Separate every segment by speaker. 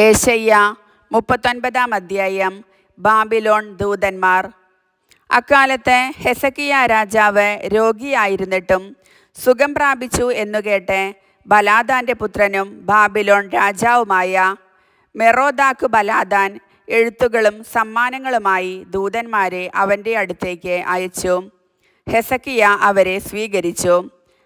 Speaker 1: ഏശയ്യ 39 അധ്യായം. ബാബിലോൺ ദൂതന്മാർ. അക്കാലത്ത് ഹെസക്കിയ രാജാവ് രോഗിയായിരുന്നിട്ടും സുഖം പ്രാപിച്ചു എന്നുകേട്ട് ബലാദാൻ്റെ പുത്രനും ബാബിലോൺ രാജാവുമായ മെറോദാക്ക് ബലാദാൻ എഴുത്തുകളും സമ്മാനങ്ങളുമായി ദൂതന്മാരെ അവൻ്റെ അടുത്തേക്ക് അയച്ചു. ഹെസക്കിയ അവരെ സ്വീകരിച്ചു.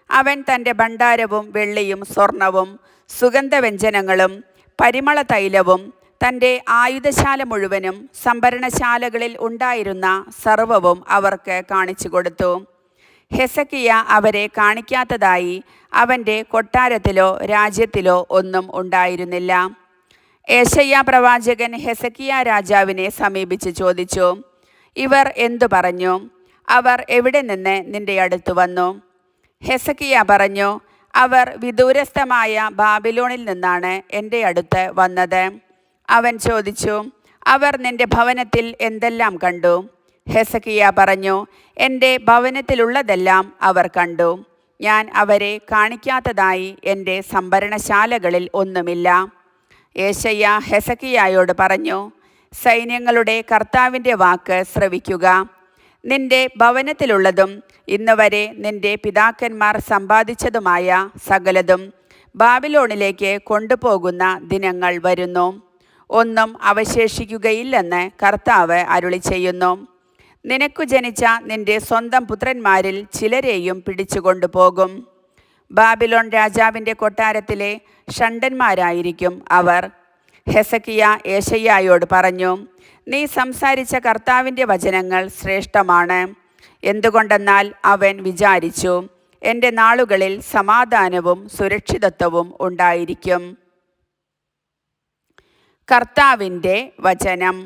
Speaker 1: അവൻ തൻ്റെ ഭണ്ഡാരവും വെള്ളിയും സ്വർണവും സുഗന്ധവ്യഞ്ജനങ്ങളും പരിമള തൈലവും തൻ്റെ ആയുധശാല മുഴുവനും സംഭരണശാലകളിൽ ഉണ്ടായിരുന്ന സർവ്വവും അവർക്ക് കാണിച്ചു കൊടുത്തു. ഹെസക്കിയ അവരെ കാണിക്കാത്തതായി അവൻ്റെ കൊട്ടാരത്തിലോ രാജ്യത്തിലോ ഒന്നും ഉണ്ടായിരുന്നില്ല. ഏശയ്യാ പ്രവാചകൻ ഹെസക്കിയ രാജാവിനെ സമീപിച്ച് ചോദിച്ചു, ഇവർ എന്തു പറഞ്ഞു? അവർ എവിടെ നിന്ന് നിന്റെ അടുത്ത് വന്നു? ഹെസക്കിയ പറഞ്ഞു, അവർ വിദൂരസ്ഥമായ ബാബിലോണിൽ നിന്നാണ് എൻ്റെ അടുത്ത് വന്നത്. അവൻ ചോദിച്ചു, അവർ നിന്റെ ഭവനത്തിൽ എന്തെല്ലാം കണ്ടു? ഹെസക്കിയ പറഞ്ഞു, എൻ്റെ ഭവനത്തിലുള്ളതെല്ലാം അവർ കണ്ടു. ഞാൻ അവരെ കാണിക്കാത്തതായി എൻ്റെ സംഭരണശാലകളിൽ ഒന്നുമില്ല. ഏശയ്യ ഹെസക്കിയായോട് പറഞ്ഞു, സൈന്യങ്ങളുടെ കർത്താവിൻ്റെ വാക്ക് ശ്രവിക്കുക. നിന്റെ ഭവനത്തിലുള്ളതും ഇന്നുവരെ നിന്റെ പിതാക്കന്മാർ സമ്പാദിച്ചതുമായ സകലതും ബാബിലോണിലേക്ക് കൊണ്ടുപോകുന്ന ദിനങ്ങൾ വരുന്നു. ഒന്നും അവശേഷിക്കുകയില്ലെന്ന് കർത്താവ് അരുളി ചെയ്യുന്നു. നിനക്കു ജനിച്ച നിന്റെ സ്വന്തം പുത്രന്മാരിൽ ചിലരെയും പിടിച്ചുകൊണ്ടുപോകും. ബാബിലോൺ രാജാവിൻ്റെ കൊട്ടാരത്തിലെ ഷണ്ഡന്മാരായിരിക്കും അവർ. ഹെസക്കിയ ഏശയ്യായോട് പറഞ്ഞു, നീ സംസാരിച്ച കർത്താവിൻ്റെ വചനങ്ങൾ ശ്രേഷ്ഠമാണ്. എന്തുകൊണ്ടെന്നാൽ അവൻ വിചാരിച്ചു, എൻ്റെ നാളുകളിൽ സമാധാനവും സുരക്ഷിതത്വവും ഉണ്ടായിരിക്കും. കർത്താവിൻ്റെ വചനം.